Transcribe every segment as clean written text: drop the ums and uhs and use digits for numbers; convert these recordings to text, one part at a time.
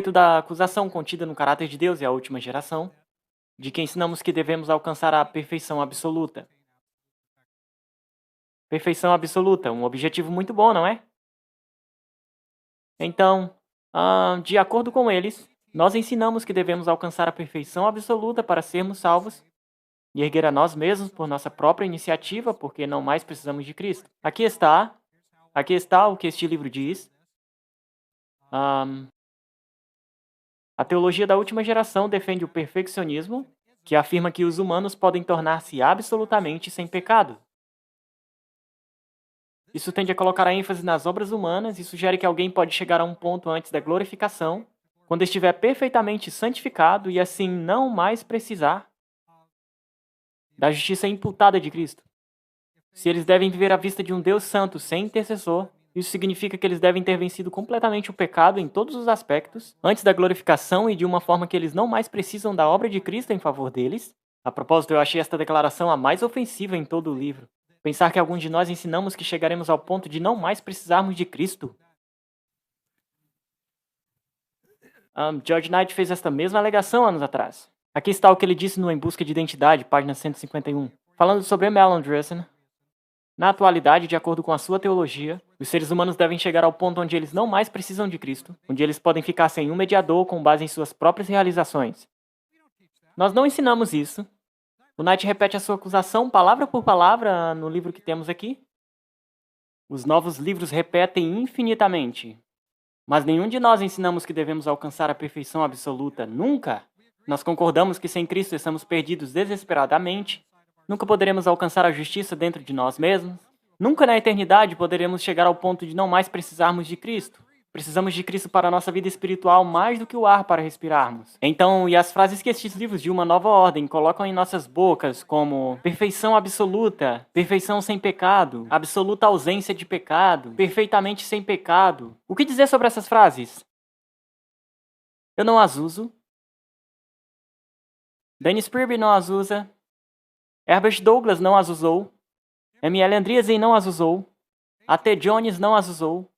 da acusação contida no caráter de Deus e a última geração, de que ensinamos que devemos alcançar a perfeição absoluta. Perfeição absoluta, um objetivo muito bom, não é? Então, de acordo com eles, nós ensinamos que devemos alcançar a perfeição absoluta para sermos salvos e erguer a nós mesmos por nossa própria iniciativa, porque não mais precisamos de Cristo. Aqui está o que este livro diz. A teologia da última geração defende o perfeccionismo, que afirma que os humanos podem tornar-se absolutamente sem pecado. Isso tende a colocar a ênfase nas obras humanas e sugere que alguém pode chegar a um ponto antes da glorificação, quando estiver perfeitamente santificado e assim não mais precisar da justiça imputada de Cristo. Se eles devem viver à vista de um Deus santo sem intercessor, isso significa que eles devem ter vencido completamente o pecado em todos os aspectos, antes da glorificação e de uma forma que eles não mais precisam da obra de Cristo em favor deles. A propósito, eu achei esta declaração a mais ofensiva em todo o livro. Pensar que alguns de nós ensinamos que chegaremos ao ponto de não mais precisarmos de Cristo. George Knight fez esta mesma alegação anos atrás. Aqui está o que ele disse no Em Busca de Identidade, página 151. Falando sobre Mellon Dressen, na atualidade, de acordo com a sua teologia, os seres humanos devem chegar ao ponto onde eles não mais precisam de Cristo, onde eles podem ficar sem um mediador com base em suas próprias realizações. Nós não ensinamos isso. O Knight repete a sua acusação palavra por palavra no livro que temos aqui. Os novos livros repetem infinitamente. Mas nenhum de nós ensinamos que devemos alcançar a perfeição absoluta. Nunca! Nós concordamos que sem Cristo estamos perdidos desesperadamente. Nunca poderemos alcançar a justiça dentro de nós mesmos. Nunca na eternidade poderemos chegar ao ponto de não mais precisarmos de Cristo. Precisamos de Cristo para a nossa vida espiritual mais do que o ar para respirarmos. Então, e as frases que estes livros de uma nova ordem colocam em nossas bocas, como perfeição absoluta, perfeição sem pecado, absoluta ausência de pecado, perfeitamente sem pecado. O que dizer sobre essas frases? Eu não as uso. Dennis Priebe não as usa. Herbert Douglas não as usou. M.L. Andreessen não as usou. A.T. Jones não as usou.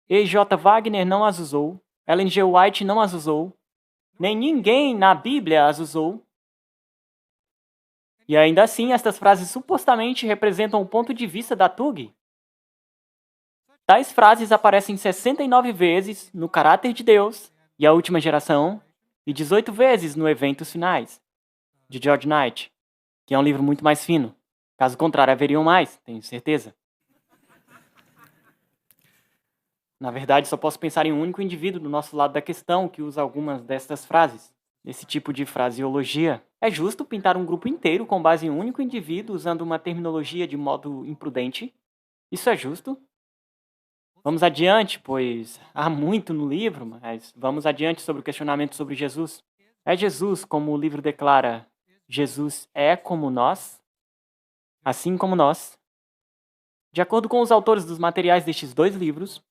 E.J. Wagner não as usou. Ellen G. White não as usou. Nem ninguém na Bíblia as usou. E ainda assim, estas frases supostamente representam o ponto de vista da Tug. Tais frases aparecem 69 vezes no Caráter de Deus e a Última Geração e 18 vezes no Eventos Finais, de George Knight, que é um livro muito mais fino. Caso contrário, haveriam mais, tenho certeza. Na verdade, só posso pensar em um único indivíduo do nosso lado da questão que usa algumas destas frases. Esse tipo de fraseologia. É justo pintar um grupo inteiro com base em um único indivíduo usando uma terminologia de modo imprudente? Isso é justo? Vamos adiante, pois há muito no livro, mas vamos adiante sobre o questionamento sobre Jesus. É Jesus, como o livro declara, Jesus é como nós, assim como nós. De acordo com os autores dos materiais destes dois livros,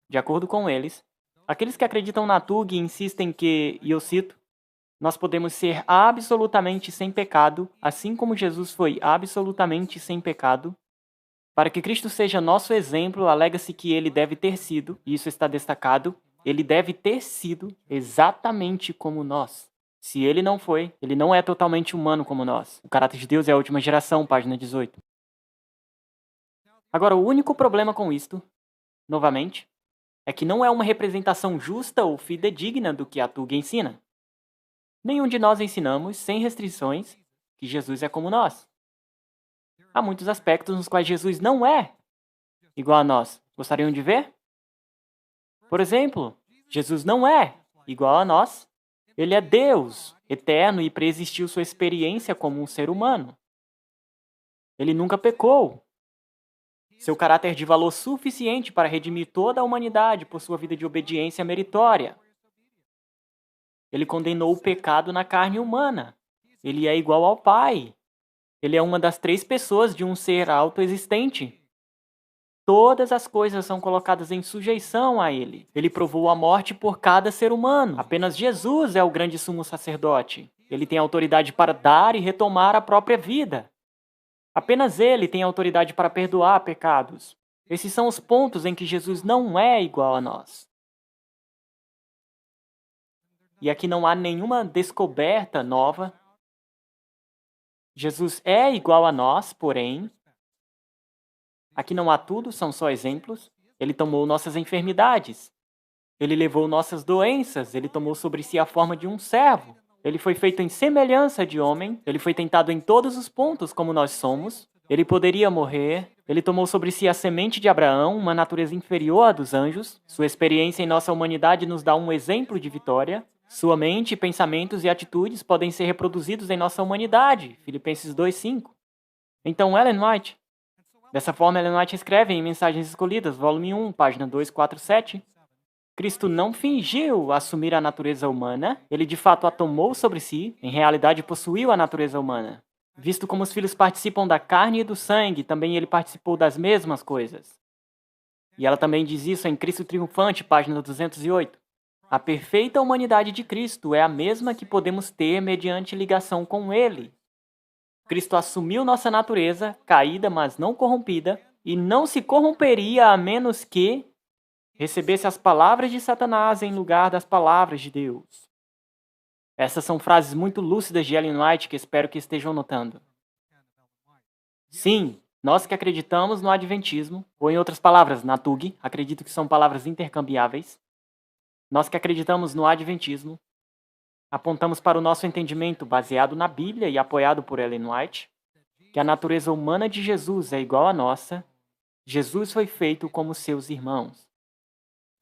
de acordo com eles, aqueles que acreditam na Tug insistem que, e eu cito, nós podemos ser absolutamente sem pecado, assim como Jesus foi absolutamente sem pecado. Para que Cristo seja nosso exemplo, alega-se que ele deve ter sido, e isso está destacado, ele deve ter sido exatamente como nós. Se ele não foi, ele não é totalmente humano como nós. O caráter de Deus é a última geração, página 18. Agora, o único problema com isto, novamente, é que não é uma representação justa ou fidedigna do que a Tug ensina. Nenhum de nós ensinamos, sem restrições, que Jesus é como nós. Há muitos aspectos nos quais Jesus não é igual a nós. Gostariam de ver? Por exemplo, Jesus não é igual a nós. Ele é Deus, eterno e preexistiu sua experiência como um ser humano. Ele nunca pecou. Seu caráter de valor suficiente para redimir toda a humanidade por sua vida de obediência meritória. Ele condenou o pecado na carne humana. Ele é igual ao Pai. Ele é uma das 3 pessoas de um ser autoexistente. Todas as coisas são colocadas em sujeição a ele. Ele provou a morte por cada ser humano. Apenas Jesus é o grande sumo sacerdote. Ele tem autoridade para dar e retomar a própria vida. Apenas ele tem autoridade para perdoar pecados. Esses são os pontos em que Jesus não é igual a nós. E aqui não há nenhuma descoberta nova. Jesus é igual a nós, porém, aqui não há tudo, são só exemplos. Ele tomou nossas enfermidades. Ele levou nossas doenças. Ele tomou sobre si a forma de um servo. Ele foi feito em semelhança de homem. Ele foi tentado em todos os pontos como nós somos. Ele poderia morrer. Ele tomou sobre si a semente de Abraão, uma natureza inferior à dos anjos. Sua experiência em nossa humanidade nos dá um exemplo de vitória. Sua mente, pensamentos e atitudes podem ser reproduzidos em nossa humanidade. Filipenses 2:5. Então, Ellen White. Dessa forma, Ellen White escreve em Mensagens Escolhidas, volume 1, página 247. Cristo não fingiu assumir a natureza humana, ele de fato a tomou sobre si, em realidade possuiu a natureza humana. Visto como os filhos participam da carne e do sangue, também ele participou das mesmas coisas. E ela também diz isso em Cristo Triunfante, página 208. A perfeita humanidade de Cristo é a mesma que podemos ter mediante ligação com ele. Cristo assumiu nossa natureza, caída, mas não corrompida, e não se corromperia a menos que recebesse as palavras de Satanás em lugar das palavras de Deus. Essas são frases muito lúcidas de Ellen White que espero que estejam notando. Sim, nós que acreditamos no Adventismo, ou em outras palavras, na TUG, acredito que são palavras intercambiáveis, nós que acreditamos no Adventismo, apontamos para o nosso entendimento baseado na Bíblia e apoiado por Ellen White, que a natureza humana de Jesus é igual à nossa, Jesus foi feito como seus irmãos.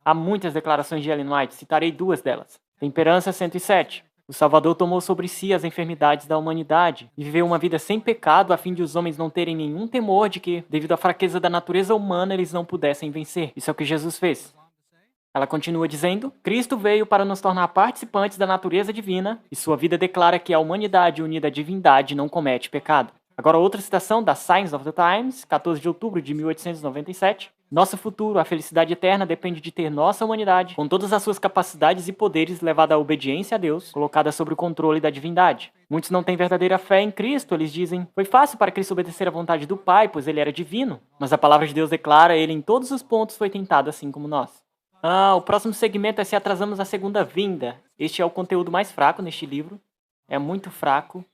Há muitas declarações de Ellen White, citarei duas delas. Temperança 107. O Salvador tomou sobre si as enfermidades da humanidade e viveu uma vida sem pecado a fim de os homens não terem nenhum temor de que, devido à fraqueza da natureza humana, eles não pudessem vencer. Isso é o que Jesus fez. Ela continua dizendo, Cristo veio para nos tornar participantes da natureza divina e sua vida declara que a humanidade unida à divindade não comete pecado. Agora outra citação da Signs of the Times, 14 de outubro de 1897. Nosso futuro, a felicidade eterna, depende de ter nossa humanidade, com todas as suas capacidades e poderes, levada à obediência a Deus, colocada sob o controle da divindade. Muitos não têm verdadeira fé em Cristo, eles dizem, foi fácil para Cristo obedecer à vontade do Pai, pois ele era divino. Mas a palavra de Deus declara, ele em todos os pontos foi tentado assim como nós. O próximo segmento é se atrasamos a segunda vinda. Este é o conteúdo mais fraco neste livro. É muito fraco.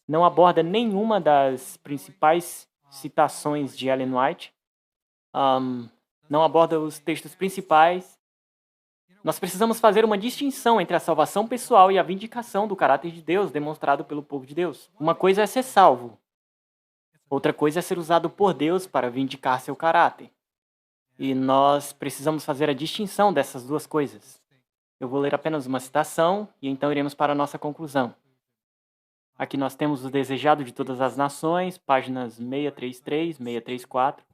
Não aborda nenhuma das principais citações de Ellen White. Não aborda os textos principais. Nós precisamos fazer uma distinção entre a salvação pessoal e a vindicação do caráter de Deus demonstrado pelo povo de Deus. Uma coisa é ser salvo. Outra coisa é ser usado por Deus para vindicar seu caráter. E nós precisamos fazer a distinção dessas duas coisas. Eu vou ler apenas uma citação e então iremos para a nossa conclusão. Aqui nós temos o desejado de todas as nações, páginas 633, 634.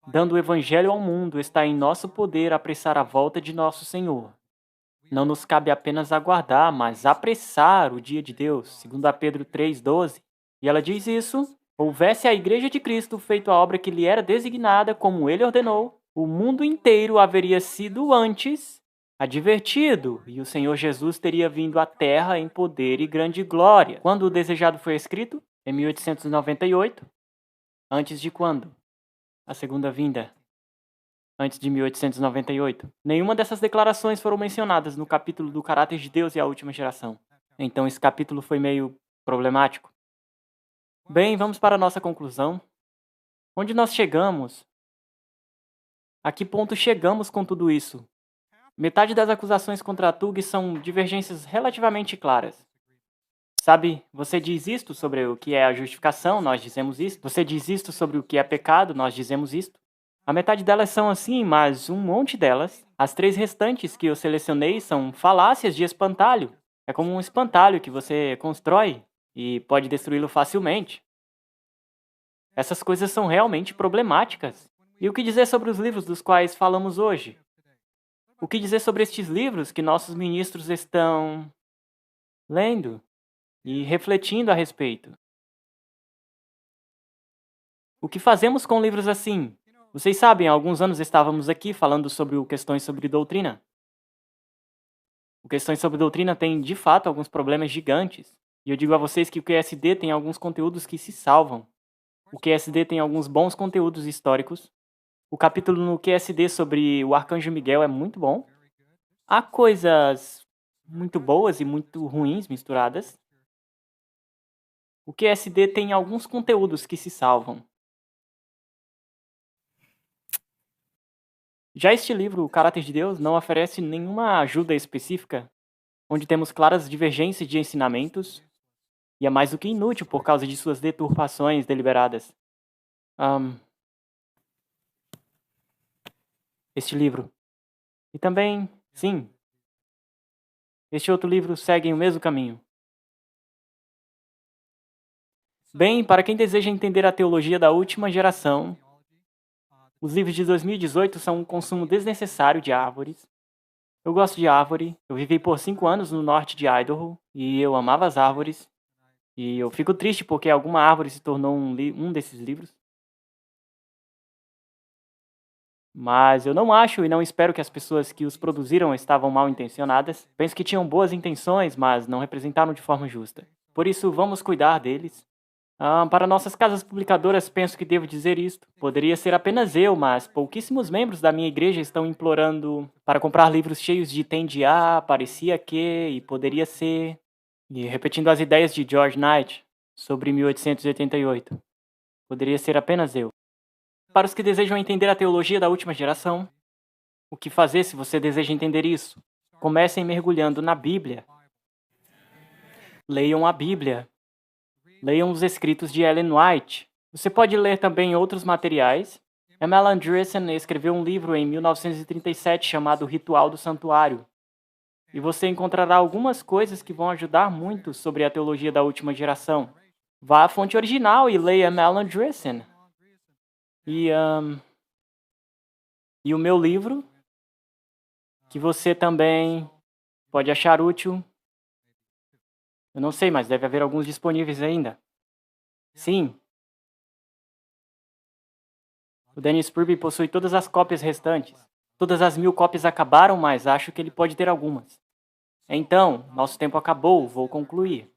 Dando o evangelho ao mundo, está em nosso poder apressar a volta de nosso Senhor. Não nos cabe apenas aguardar, mas apressar o dia de Deus, segundo a Pedro 3:12. E ela diz isso, houvesse a igreja de Cristo feito a obra que lhe era designada, como ele ordenou, o mundo inteiro haveria sido antes advertido, e o Senhor Jesus teria vindo à terra em poder e grande glória. Quando o desejado foi escrito? Em 1898. Antes de quando? A segunda vinda. Antes de 1898. Nenhuma dessas declarações foram mencionadas no capítulo do caráter de Deus e a última geração. Então esse capítulo foi meio problemático. Bem, vamos para a nossa conclusão. Onde nós chegamos? A que ponto chegamos com tudo isso? Metade das acusações contra a TUG são divergências relativamente claras. Sabe, você diz isto sobre o que é a justificação, nós dizemos isto. Você diz isto sobre o que é pecado, nós dizemos isto. A metade delas são assim, mas um monte delas, as 3 restantes que eu selecionei, são falácias de espantalho. É como um espantalho que você constrói e pode destruí-lo facilmente. Essas coisas são realmente problemáticas. E o que dizer sobre os livros dos quais falamos hoje? O que dizer sobre estes livros que nossos ministros estão lendo e refletindo a respeito? O que fazemos com livros assim? Vocês sabem, há alguns anos estávamos aqui falando sobre questões sobre doutrina. O Questões sobre Doutrina tem, de fato, alguns problemas gigantes. E eu digo a vocês que o QSD tem alguns conteúdos que se salvam. O QSD tem alguns bons conteúdos históricos. O capítulo no QSD sobre o Arcanjo Miguel é muito bom. Há coisas muito boas e muito ruins misturadas. O QSD tem alguns conteúdos que se salvam. Já este livro, O Caráter de Deus, não oferece nenhuma ajuda específica, onde temos claras divergências de ensinamentos, e é mais do que inútil por causa de suas deturpações deliberadas. Este livro. E também, sim, este outro livro segue o mesmo caminho. Bem, para quem deseja entender a teologia da última geração, os livros de 2018 são um consumo desnecessário de árvores. Eu gosto de árvore. Eu vivi por 5 anos no norte de Idaho e eu amava as árvores. E eu fico triste porque alguma árvore se tornou um desses livros. Mas eu não acho e não espero que as pessoas que os produziram estavam mal intencionadas. Penso que tinham boas intenções, mas não representaram de forma justa. Por isso, vamos cuidar deles. Para nossas casas publicadoras, penso que devo dizer isto. Poderia ser apenas eu, mas pouquíssimos membros da minha igreja estão implorando para comprar livros cheios de tende a, parecia que e poderia ser. E repetindo as ideias de George Knight sobre 1888. Poderia ser apenas eu. Para os que desejam entender a teologia da última geração, o que fazer se você deseja entender isso? Comecem mergulhando na Bíblia. Leiam a Bíblia. Leiam os escritos de Ellen White. Você pode ler também outros materiais. Emma Andreessen escreveu um livro em 1937 chamado Ritual do Santuário. E você encontrará algumas coisas que vão ajudar muito sobre a teologia da última geração. Vá à fonte original e leia Emma Andreessen. E o meu livro, que você também pode achar útil. Eu não sei, mas deve haver alguns disponíveis ainda. Sim. O Dennis Purby possui todas as cópias restantes. Todas as 1000 cópias acabaram, mas acho que ele pode ter algumas. Então, nosso tempo acabou, vou concluir.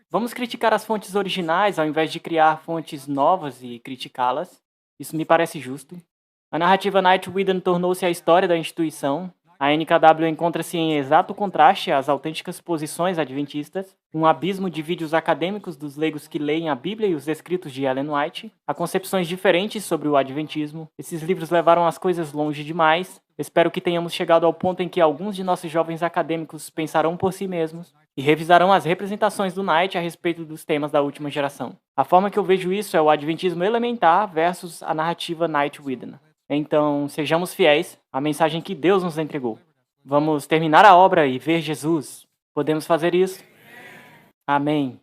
Vamos criticar as fontes originais ao invés de criar fontes novas e criticá-las. Isso me parece justo. A narrativa Knight Whedon tornou-se a história da instituição. A NKW encontra-se em exato contraste às autênticas posições adventistas, um abismo de vídeos acadêmicos dos leigos que leem a Bíblia e os escritos de Ellen White, há concepções diferentes sobre o adventismo. Esses livros levaram as coisas longe demais. Espero que tenhamos chegado ao ponto em que alguns de nossos jovens acadêmicos pensarão por si mesmos e revisarão as representações do Knight a respeito dos temas da última geração. A forma que eu vejo isso é o adventismo elementar versus a narrativa Knight Whedon. Então, sejamos fiéis à mensagem que Deus nos entregou. Vamos terminar a obra e ver Jesus. Podemos fazer isso? Amém.